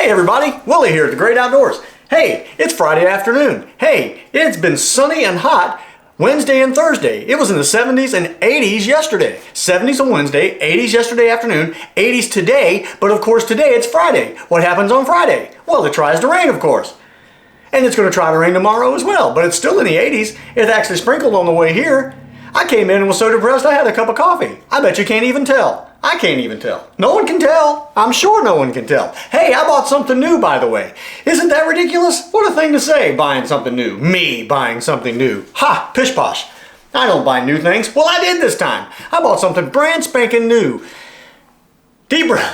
Hey everybody, Willie here at the Great Outdoors. Hey, it's Friday afternoon. Hey, it's been sunny and hot Wednesday and Thursday. It was in the 70s and 80s yesterday. 70s on Wednesday, 80s yesterday afternoon, 80s today, but of course today it's Friday. What happens on Friday? Well, it tries to rain, of course. And it's going to try to rain tomorrow as well, but it's still in the 80s. It actually sprinkled on the way here. I came in and was so depressed I had a cup of coffee. I bet you can't even tell. I can't even tell. No one can tell. I'm sure no one can tell. Hey, I bought something new, by the way. Isn't that ridiculous? What a thing to say, buying something new. Me buying something new. Ha, pish posh. I don't buy new things. Well, I did this time. I bought something brand spanking new. Deep breath.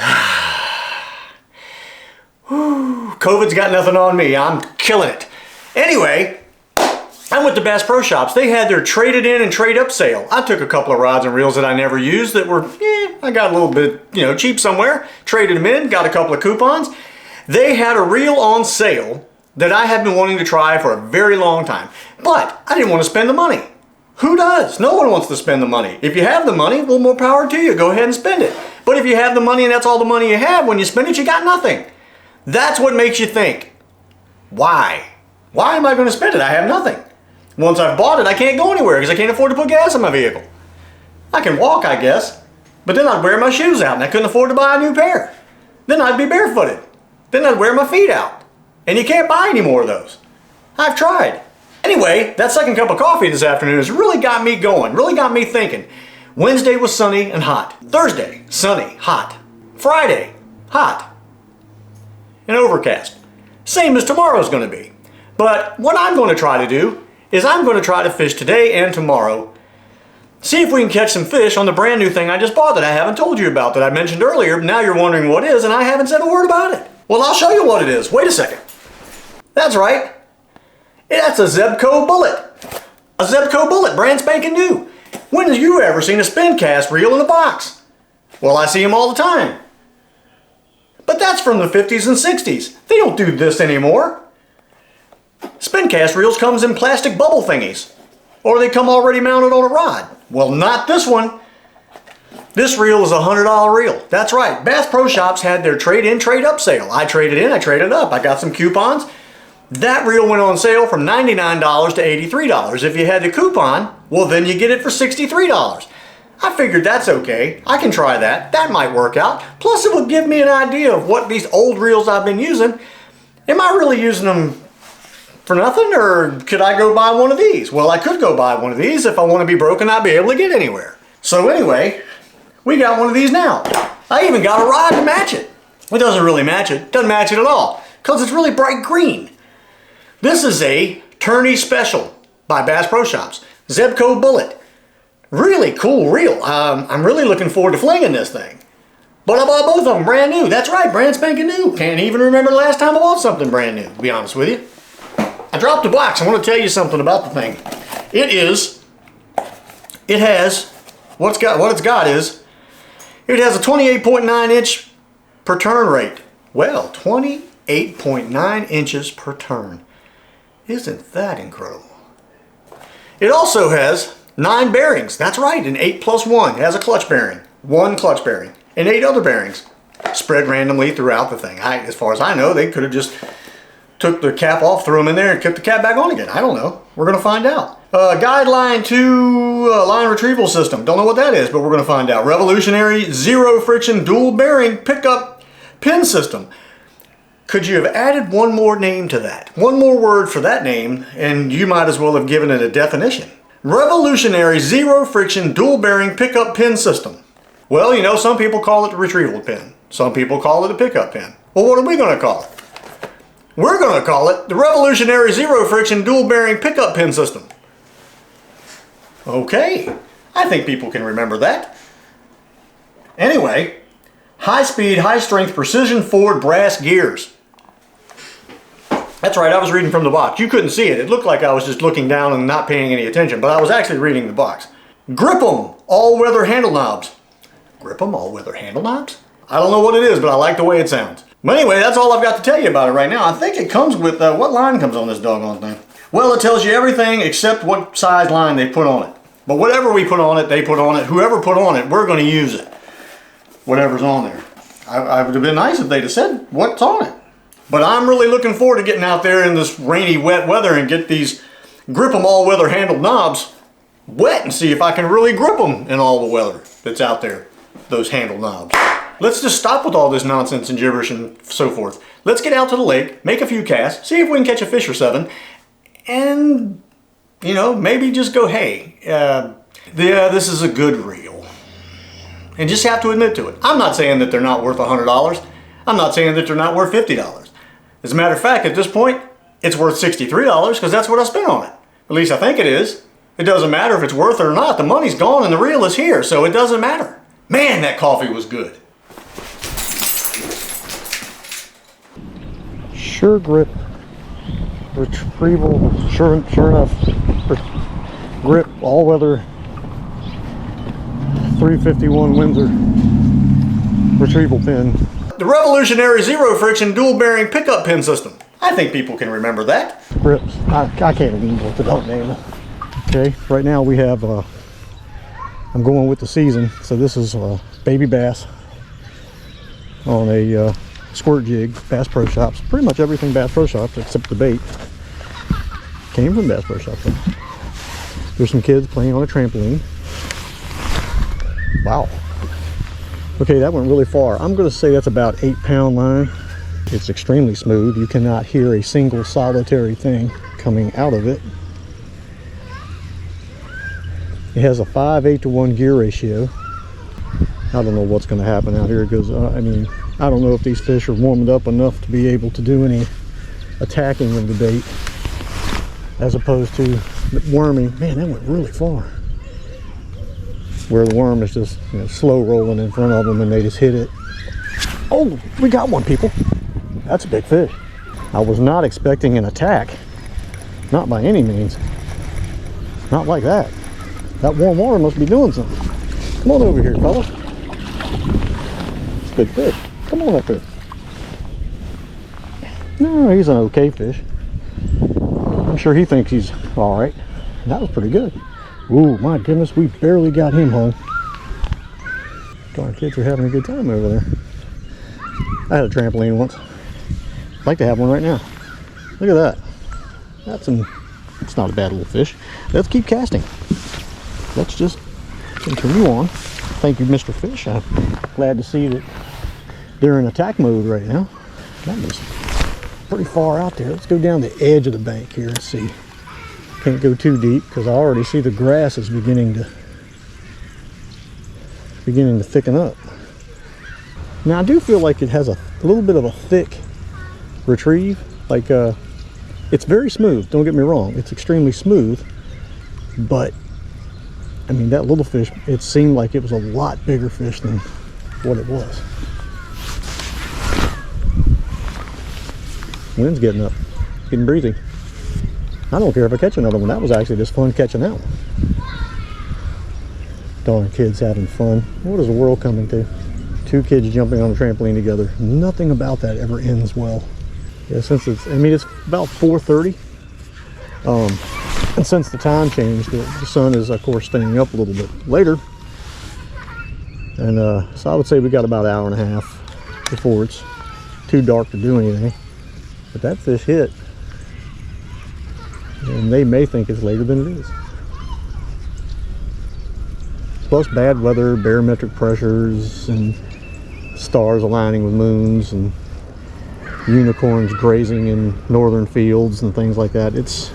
Whew, COVID's got nothing on me. I'm killing it. Anyway, I went to Bass Pro Shops. They had their traded in and trade up sale. I took a couple of rods and reels that I never used that were, I got a little bit, cheap somewhere. Traded them in, got a couple of coupons. They had a reel on sale that I have been wanting to try for a very long time. But I didn't want to spend the money. Who does? No one wants to spend the money. If you have the money, well, more power to you. Go ahead and spend it. But if you have the money and that's all the money you have, when you spend it, you got nothing. That's what makes you think, why? Why am I going to spend it? I have nothing. Once I've bought it, I can't go anywhere because I can't afford to put gas in my vehicle. I can walk, I guess, but then I'd wear my shoes out and I couldn't afford to buy a new pair. Then I'd be barefooted. Then I'd wear my feet out. And you can't buy any more of those. I've tried. Anyway, that second cup of coffee this afternoon has really got me going, really got me thinking. Wednesday was sunny and hot. Thursday, sunny, hot. Friday, hot. And overcast. Same as tomorrow's going to be. But what I'm going to try to do is I'm going to try to fish today and tomorrow. See if we can catch some fish on the brand new thing I just bought that I haven't told you about that I mentioned earlier. Now you're wondering what it is and I haven't said a word about it. Well, I'll show you what it is. Wait a second. That's right. That's a Zebco Bullet. A Zebco Bullet, brand spanking new. When have you ever seen a spin cast reel in a box? Well, I see them all the time. But that's from the 50s and 60s. They don't do this anymore. Spin cast reels comes in plastic bubble thingies, or they come already mounted on a rod. Well, not this one. This reel is a $100 reel. That's right. Bass Pro Shops had their trade-in, trade-up sale. I traded in, I traded up. I got some coupons. That reel went on sale from $99 to $83. If you had the coupon, well, then you get it for $63. I figured that's okay. I can try that. That might work out. Plus, it would give me an idea of what these old reels I've been using. Am I really using them for nothing, or could I go buy one of these? Well, I could go buy one of these. If I want to be broke and not be able to get anywhere. So anyway, we got one of these now. I even got a rod to match it. It doesn't really match it. Doesn't match it at all because it's really bright green. This is a Tourney Special by Bass Pro Shops. Zebco Bullet. Really cool reel. I'm really looking forward to flinging this thing. But I bought both of them brand new. That's right, brand spanking new. Can't even remember the last time I bought something brand new, to be honest with you. I dropped the box. I want to tell you something about the thing. It has a 28.9 inch per turn rate. Well, 28.9 inches per turn. Isn't that incredible? It also has 9 bearings. That's right, an 8 plus 1. It has a clutch bearing, 1 clutch bearing, and 8 other bearings spread randomly throughout the thing. As far as I know, they could have just took the cap off, threw them in there, and kept the cap back on again. I don't know. We're going to find out. Guideline to line retrieval system. Don't know what that is, but we're going to find out. Revolutionary zero friction dual bearing pickup pin system. Could you have added one more name to that? One more word for that name, and you might as well have given it a definition. Revolutionary zero friction dual bearing pickup pin system. Well, some people call it the retrieval pin. Some people call it a pickup pin. Well, what are we going to call it? We're going to call it the Revolutionary Zero Friction Dual Bearing Pickup Pin System. Okay, I think people can remember that. Anyway, high speed, high strength, precision forward brass gears. That's right, I was reading from the box. You couldn't see it. It looked like I was just looking down and not paying any attention, but I was actually reading the box. Grip 'em, all-weather handle knobs. Grip 'em, all-weather handle knobs? I don't know what it is, but I like the way it sounds. But anyway, that's all I've got to tell you about it right now. I think it comes with, what line comes on this doggone thing? Well, it tells you everything except what size line they put on it. But whatever we put on it, they put on it. Whoever put on it, we're going to use it. Whatever's on there. It would have been nice if they'd have said what's on it. But I'm really looking forward to getting out there in this rainy, wet weather and get these grip 'em all weather handled knobs wet and see if I can really grip them in all the weather that's out there, those handle knobs. Let's just stop with all this nonsense and gibberish and so forth. Let's get out to the lake, make a few casts, see if we can catch a fish or seven, and, you know, maybe just go, hey, yeah, this is a good reel. And just have to admit to it. I'm not saying that they're not worth $100. I'm not saying that they're not worth $50. As a matter of fact, at this point, it's worth $63 because that's what I spent on it. At least I think it is. It doesn't matter if it's worth it or not. The money's gone and the reel is here, so it doesn't matter. Man, that coffee was good. Sure grip, retrieval, sure enough, grip, all-weather, 351 Windsor retrieval pin. The revolutionary zero friction dual bearing pickup pin system. I think people can remember that. Grips, I can't even with the dog name. Okay, right now we have, I'm going with the season, so this is baby bass on a squirt jig, Bass Pro Shops. Pretty much everything Bass Pro Shops except the bait came from Bass Pro Shops. There's some kids playing on a trampoline. Wow. Okay, that went really far. I'm going to say that's about 8-pound line. It's extremely smooth. You cannot hear a single solitary thing coming out of it. It has a 5:8 to 1 gear ratio. I don't know what's going to happen out here because I mean, I don't know if these fish are warmed up enough to be able to do any attacking of the bait as opposed to worming. Man, that went really far. Where the worm is just, you know, slow rolling in front of them and they just hit it. Oh, we got one, people. That's a big fish. I was not expecting an attack. Not by any means. Not like that. That warm water must be doing something. Come on over here, fella. It's a big fish. Come on up here. No, he's an okay fish. I'm sure he thinks he's all right. That was pretty good. Ooh, my goodness, we barely got him home. Darn kids are having a good time over there. I had a trampoline once. I'd like to have one right now. Look at that. It's not a bad little fish. Let's keep casting. Let's just continue on. Thank you, Mr. Fish. I'm glad to see that they're in attack mode right now. That was pretty far out there. Let's go down the edge of the bank here and see. Can't go too deep because I already see the grass is beginning to thicken up. Now I do feel like it has a little bit of a thick retrieve. Like it's very smooth, don't get me wrong. It's extremely smooth, but I mean, that little fish, it seemed like it was a lot bigger fish than what it was. Wind's getting up, getting breezy. I don't care if I catch another one. That was actually just fun catching that one. Darn kids having fun. What is the world coming to? Two kids jumping on a trampoline together. Nothing about that ever ends well. Yeah, since it's about 4:30. And since the time changed, the sun is, of course, staying up a little bit later. And so I would say we got about an hour and a half before it's too dark to do anything. But that fish hit. And they may think it's later than it is. Plus bad weather, barometric pressures, and stars aligning with moons, and unicorns grazing in northern fields and things like that. It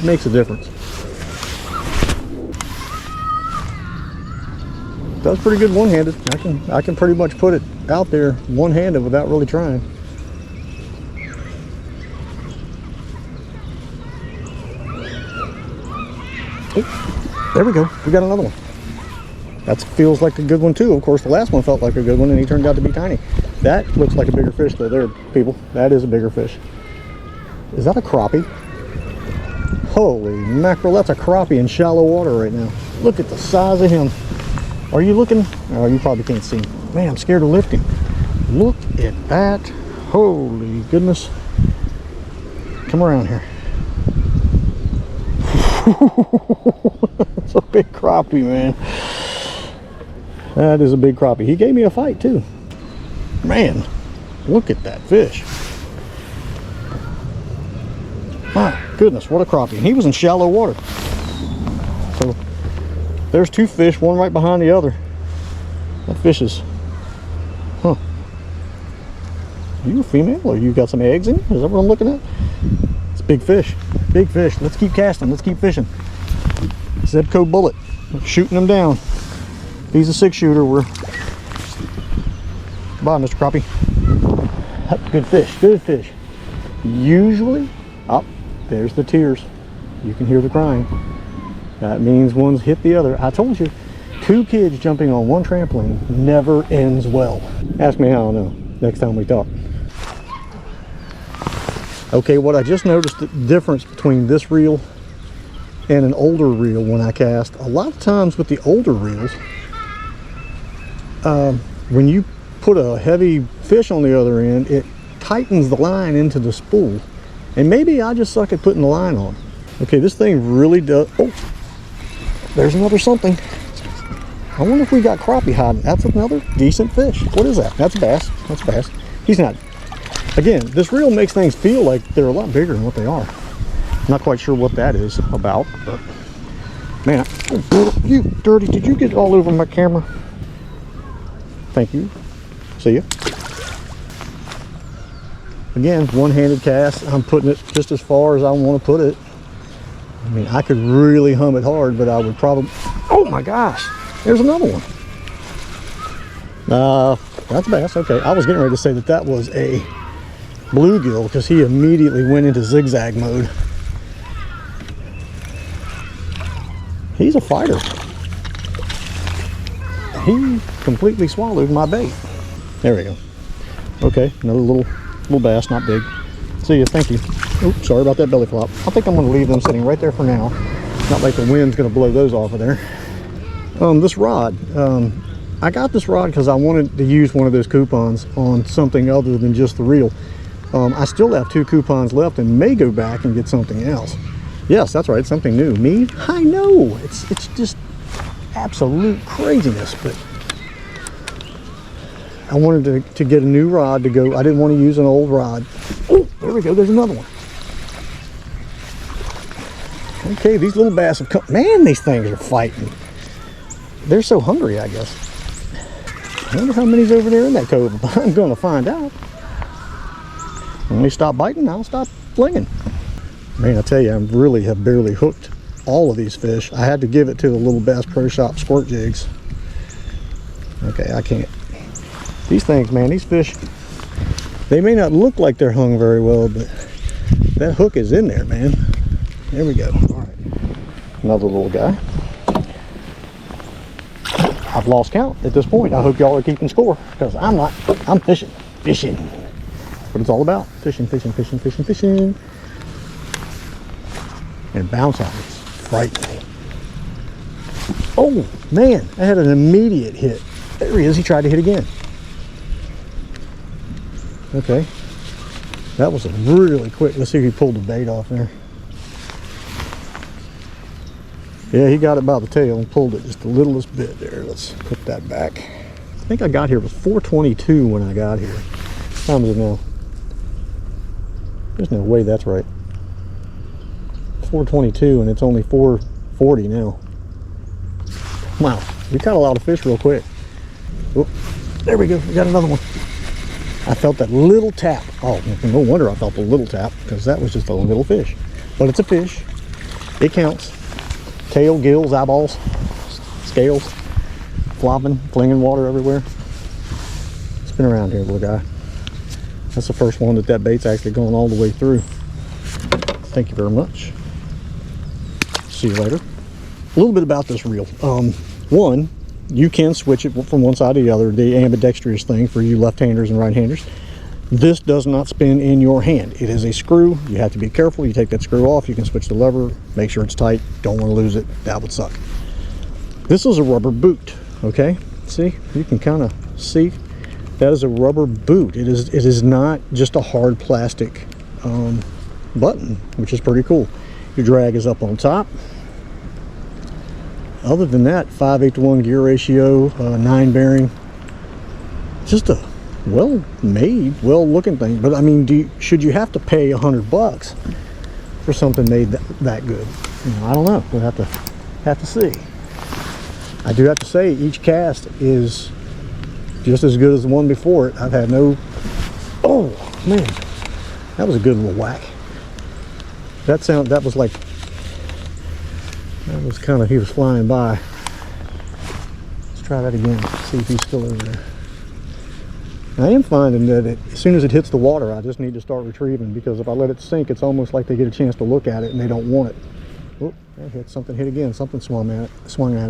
makes a difference. That's pretty good one-handed. I can pretty much put it out there one-handed without really trying. Oh, there we go. We got another one. That feels like a good one too. Of course, the last one felt like a good one, and he turned out to be tiny. That looks like a bigger fish though. There, people. That is a bigger fish. Is that a crappie? Holy mackerel, that's a crappie in shallow water right now. Look at the size of him. Are you looking? Oh, you probably can't see. Man, I'm scared to lift him. Look at that. Holy goodness. Come around here. It's a big crappie, man. That is a big crappie. He gave me a fight too. Man, look at that fish. My goodness, what a crappie. And he was in shallow water. So there's two fish, one right behind the other. That fish is, huh. You a female or you got some eggs in you? Is that what I'm looking at? It's a big fish. Big fish. Let's keep casting. Let's keep fishing. Zebco Bullet. Shooting them down. He's a 6-shooter. We're... Bye, Mr. Crappie. Good fish. Good fish. Usually, oh, there's the tears. You can hear the crying. That means one's hit the other. I told you, 2 kids jumping on one trampoline never ends well. Ask me how I know next time we talk. Okay, what I just noticed the difference between this reel and an older reel when I cast. A lot of times with the older reels, when you put a heavy fish on the other end, it tightens the line into the spool. And maybe I just suck at putting the line on. Okay, this thing really does. Oh, there's another something. I wonder if we got crappie hiding. That's another decent fish. What is that? That's a bass. That's a bass. He's not. Again, this reel makes things feel like they're a lot bigger than what they are. Not quite sure what that is about, but man, you dirty. Did you get all over my camera? Thank you. See ya. Again, one-handed cast. I'm putting it just as far as I want to put it. I mean, I could really hum it hard, but I would probably... Oh my gosh, there's another one. That's a bass. Okay, I was getting ready to say that that was a bluegill because he immediately went into zigzag mode. He's a fighter. He completely swallowed my bait. There we go. Okay, another little bass, not big. See ya, thank you. Oops, sorry about that belly flop. I think I'm gonna leave them sitting right there for now. Not like the wind's gonna blow those off of there. This rod, I got this rod because I wanted to use one of those coupons on something other than just the reel. I still have 2 coupons left and may go back and get something else. Yes, that's right, something new. Me? I know, it's just absolute craziness, but I wanted to get a new rod to go. I didn't want to use an old rod. Oh, there we go, there's another one. Okay, these little bass have come. Man, these things are fighting. They're so hungry, I guess. I wonder how many's over there in that cove. I'm going to find out. When they stop biting, I'll stop flinging. Man, I tell you, I really have barely hooked all of these fish. I had to give it to the little Bass Pro Shop squirt jigs. Okay, I can't. These things, man, these fish, they may not look like they're hung very well, but that hook is in there, man. There we go. All right, another little guy. I've lost count at this point. I hope y'all are keeping score because I'm not. I'm fishing. Fishing. That's what it's all about. Fishing, fishing, fishing, fishing, fishing. And bounce on it. It's frightening. Oh, man. I had an immediate hit. There he is. He tried to hit again. Okay. That was a really quick. Let's see if he pulled the bait off there. Yeah, he got it by the tail and pulled it just the littlest bit there. Let's put that back. I think I got here with 422 when I got here. What time is it now? There's no way that's right. 422 and it's only 440 now. Wow, we caught a lot of fish real quick. Oh, there we go, we got another one. I felt that little tap. Oh, no wonder I felt the little tap because that was just a little fish. But it's a fish. It counts. Tail, gills, eyeballs, scales, flopping, flinging water everywhere. Spin around here, little guy. That's the first one that bait's actually gone all the way through. Thank you very much. See you later. A little bit about this reel. One, you can switch it from one side to the other, the ambidextrous thing for you left-handers and right-handers. This does not spin in your hand. It is a screw. You have to be careful. You take that screw off, you can switch the lever, make sure it's tight. Don't want to lose it. That would suck. This is a rubber boot, okay? See, you can kind of see that is a rubber boot. It is not just a hard plastic button, which is pretty cool. Your drag is up on top. Other than that, 5/8-to-1 gear ratio, 9 bearing. Just a well-made, well-looking thing. But I mean, should you have to pay $100 for something made that good. You know, I don't know. We'll have to see. I do have to say each cast is just as good as the one before it. I've had no. Oh man, that was a good little whack. That was like, that was kind of, he was flying by. Let's try that again, see if he's still over there. I am finding that as soon as it hits the water, I just need to start retrieving, because if I let it sink, it's almost like they get a chance to look at it and they don't want it. Oh, that hit, something hit again, something swung at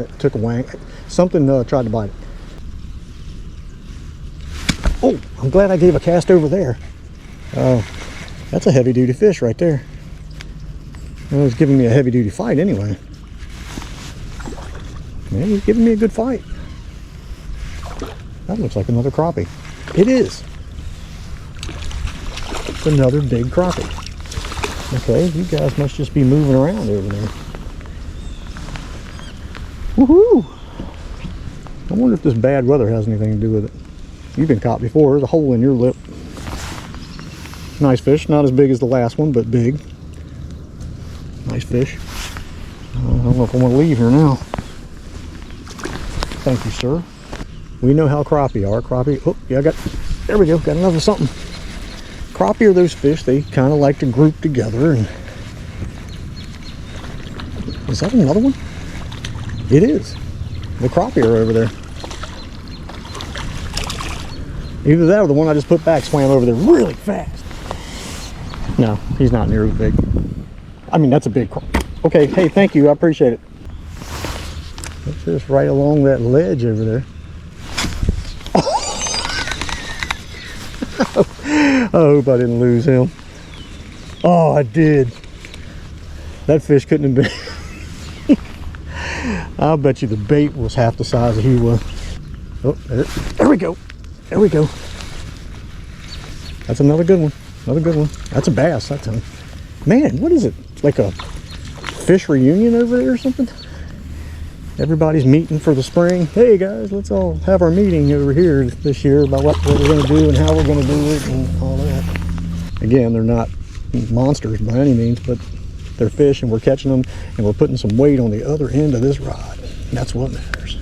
it, took a wang. Something tried to bite it. Oh, I'm glad I gave a cast over there. Oh, that's a heavy duty fish right there. Well, it was giving me a heavy duty fight anyway. Man, he's giving me a good fight. That looks like another crappie. It is. It's another big crappie. Okay, you guys must just be moving around over there. Woohoo! I wonder if this bad weather has anything to do with it. You've been caught before. There's a hole in your lip. Nice fish. Not as big as the last one, but big. Nice fish. I don't know if I want to leave here now. Thank you, sir. We know how crappie are. Crappie. Oh, yeah, there we go. Got another something. Crappie are those fish. They kind of like to group together. And is that another one? It is. The crappie are over there. Either that or the one I just put back swam over there really fast. No, he's not near as big. I mean, that's a big crappie. Okay, hey, thank you. I appreciate it. It's just right along that ledge over there. I hope I didn't lose him. Oh, I did. That fish couldn't have been. I'll bet you the bait was half the size that he was. Oh, there we go. There we go. That's another good one. Another good one. That's a bass, that time. Man, what is it? Like a fish reunion over there or something? Everybody's meeting for the spring. Hey guys, let's all have our meeting over here this year about what we're going to do and how we're going to do it and all that. Again, they're not monsters by any means, but they're fish and we're catching them and we're putting some weight on the other end of this rod. That's what matters.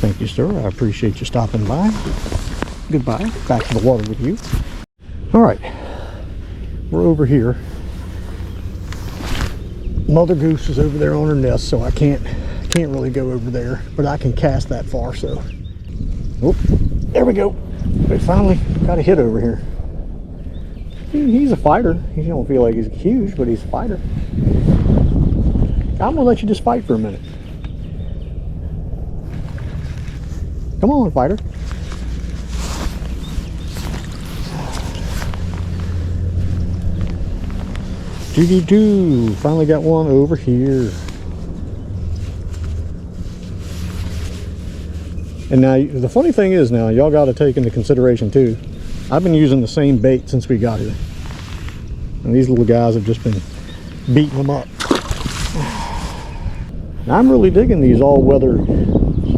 Thank you, sir. I appreciate you stopping by. Goodbye. Back to the water with you. All right. We're over here. Mother goose is over there on her nest, so I can't really go over there, but I can cast that far, so. Oh, there we go. We finally got a hit over here. He's a fighter. He don't feel like he's huge, but he's a fighter. I'm gonna let you just fight for a minute. Come on, fighter. Doo-doo-doo. Finally got one over here. And now, the funny thing is now, y'all got to take into consideration too, I've been using the same bait since we got here. And these little guys have just been beating them up. Now, I'm really digging these all-weather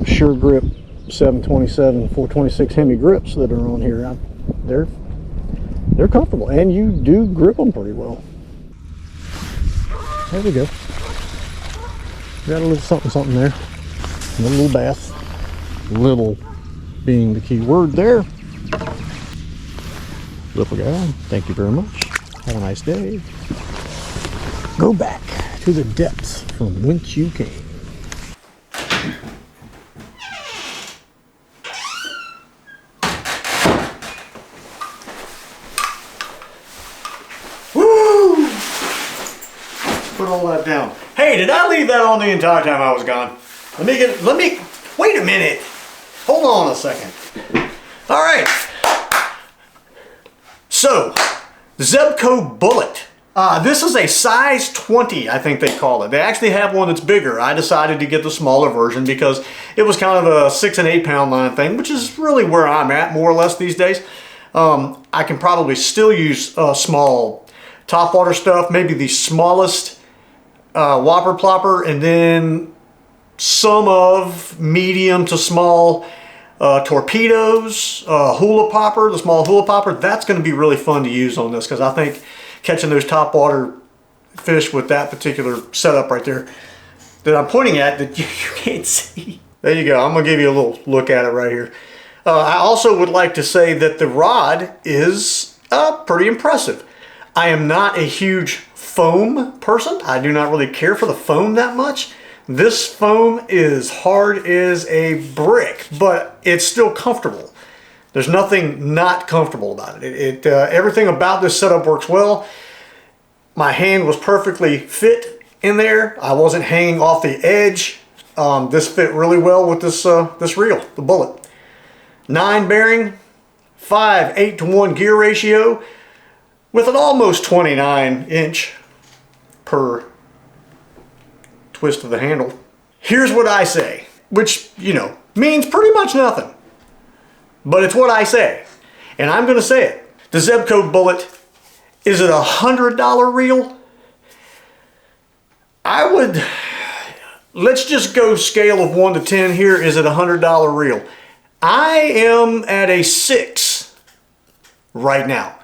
Sure Grip 727, 426 Hemi grips that are on here. They're comfortable, and you do grip them pretty well. There we go. Got a little something there. A little bass. Little being the key word there. Little guy, thank you very much. Have a nice day. Go back to the depths from whence you came. Woo! Put all that down. Hey, did I leave that on the entire time I was gone? Wait a minute. Hold on a second. All right. So, Zebco Bullet. This is a size 20, I think they call it. They actually have one that's bigger. I decided to get the smaller version because it was kind of a 6 and 8 pound line thing, which is really where I'm at more or less these days. I can probably still use small topwater stuff, maybe the smallest whopper plopper, and then some of medium to small torpedoes, hula popper, the small hula popper. That's going to be really fun to use on this because I think catching those topwater fish with that particular setup right there that I'm pointing at that you can't see. There you go. I'm going to give you a little look at it right here. I also would like to say that the rod is pretty impressive. I am not a huge foam person. I do not really care for the foam that much. This foam is hard as a brick, but it's still comfortable. There's nothing not comfortable about it. Everything about this setup works well. My hand was perfectly fit in there. I wasn't hanging off the edge. This fit really well with this reel, the Bullet. 9 bearing, 5 8-to-1 gear ratio with an almost 29 inch per twist of the handle. Here's what I say, which, you know, means pretty much nothing. But it's what I say. And I'm going to say it. The Zebco Bullet, is it $100 reel? I would, let's just go scale of 1 to 10 here. Is it $100 reel? I am at a 6 right now.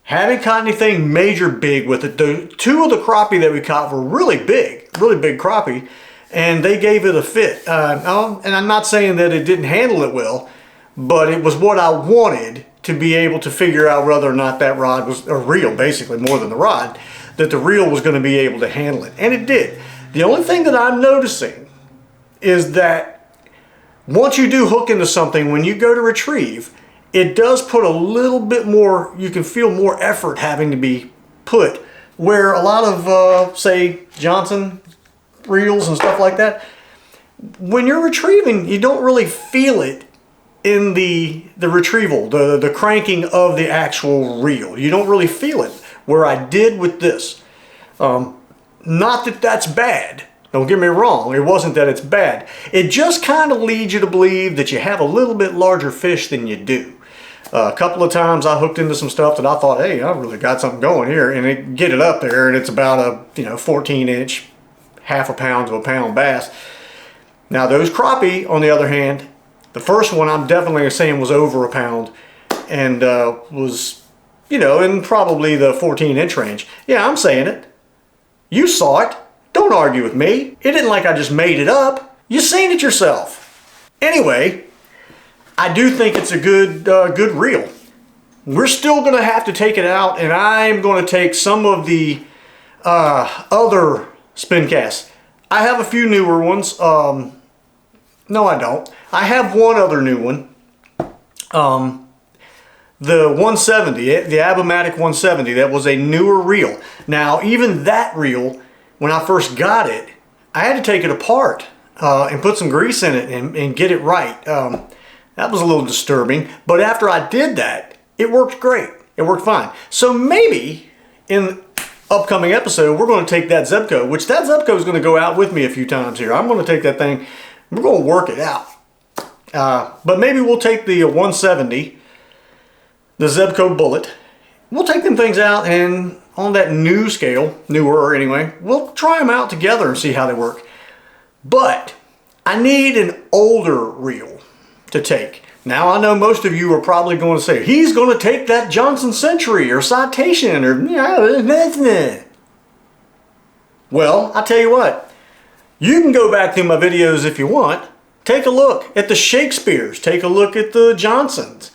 Haven't caught anything major big with it. The 2 of the crappie that we caught were really big crappie, and they gave it a fit. And I'm not saying that it didn't handle it well, but it was what I wanted to be able to figure out whether or not that rod was, or reel basically more than the rod, that the reel was going to be able to handle it. And it did. The only thing that I'm noticing is that once you do hook into something, when you go to retrieve, it does put a little bit more, you can feel more effort having to be put, where a lot of, say, Johnson reels and stuff like that, when you're retrieving, you don't really feel it in the retrieval, the cranking of the actual reel. You don't really feel it, where I did with this. Not that that's bad. Don't get me wrong, it wasn't that it's bad. It just kind of leads you to believe that you have a little bit larger fish than you do. A couple of times I hooked into some stuff that I thought, hey, I really got something going here, and get it up there, and it's about a 14 inch, half a pound to a pound bass. Now those crappie, on the other hand, the first one I'm definitely saying was over a pound, and was, in probably the 14 inch range. Yeah, I'm saying it. You saw it. Don't argue with me. It isn't like I just made it up. You seen it yourself. Anyway, I do think it's a good reel. We're still going to have to take it out, and I'm going to take some of the other spin casts. I have a few newer ones. No, I don't. I have one other new one. The 170, the Abumatic 170, that was a newer reel. Now, even that reel, when I first got it, I had to take it apart and put some grease in it and get it right. That was a little disturbing, but after I did that, it worked great. It worked fine. So maybe in upcoming episode, we're going to take that Zebco, which that Zebco is going to go out with me a few times here. I'm going to take that thing, we're going to work it out. But maybe we'll take the 170, the Zebco Bullet. We'll take them things out, and on that new scale, newer anyway, we'll try them out together and see how they work. But I need an older reel to take. Now I know most of you are probably going to say, he's going to take that Johnson Century or Citation or well, I tell you what, you can go back through my videos if you want. Take a look at the Shakespeares, take a look at the Johnsons,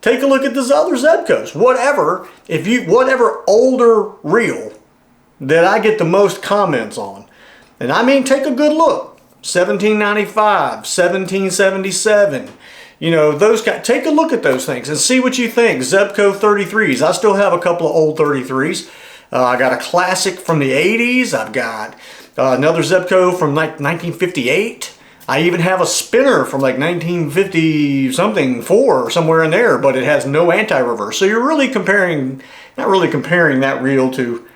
take a look at those other Zebcos, whatever. Whatever older reel that I get the most comments on, and I mean, take a good look. 1795, 1777, those guys. Take a look at those things and see what you think. Zebco 33s. I still have a couple of old 33s. I got a classic from the 80s. I've got another Zebco from like 1958. I even have a spinner from like 1950 something, 4 or somewhere in there, but it has no anti-reverse. So you're really not really comparing that reel to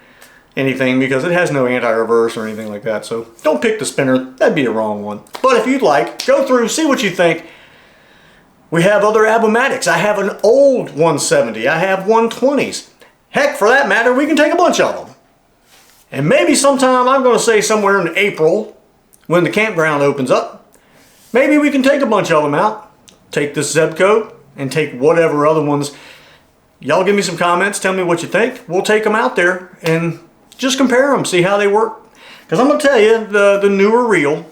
anything because it has no anti-reverse or anything like that. So don't pick the spinner. That'd be a wrong one. But if you'd like, go through, see what you think. We have other Abumatics. I have an old 170. I have 120s. Heck, for that matter, we can take a bunch of them. And maybe sometime, I'm going to say somewhere in April, when the campground opens up, maybe we can take a bunch of them out. Take this Zebco and take whatever other ones. Y'all give me some comments. Tell me what you think. We'll take them out there and just compare them, see how they work. Because I'm going to tell you, the newer reel,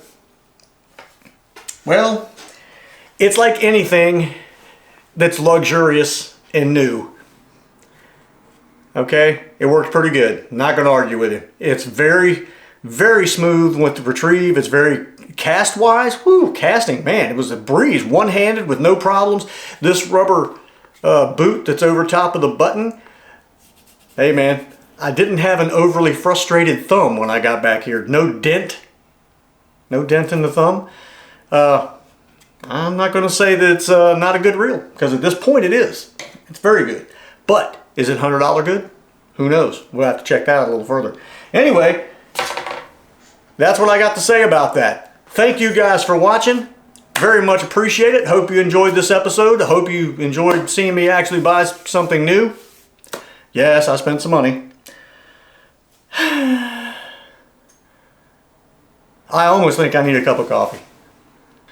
well, it's like anything that's luxurious and new. Okay, it works pretty good. Not going to argue with you. It's very, very smooth with the retrieve. It's very cast-wise. Woo, casting, man, it was a breeze. One-handed with no problems. This rubber boot that's over top of the button. Hey, man, I didn't have an overly frustrated thumb when I got back here. No dent. No dent in the thumb. I'm not going to say that it's not a good reel, because at this point it is. It's very good. But is it $100 good? Who knows? We'll have to check that out a little further. Anyway, that's what I got to say about that. Thank you guys for watching. Very much appreciate it. Hope you enjoyed this episode. I hope you enjoyed seeing me actually buy something new. Yes, I spent some money. I almost think I need a cup of coffee.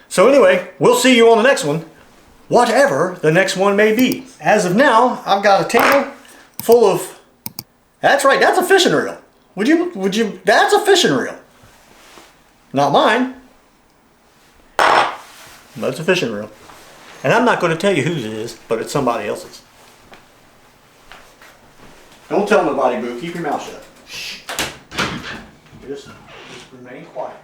So anyway, we'll see you on the next one, whatever the next one may be. As of now, I've got a table full of, that's right, that's a fishing reel. That's a fishing reel. Not mine, but it's a fishing reel. And I'm not going to tell you whose it is, but it's somebody else's. Don't tell nobody, boo. Keep your mouth shut. Shh. Just remain quiet.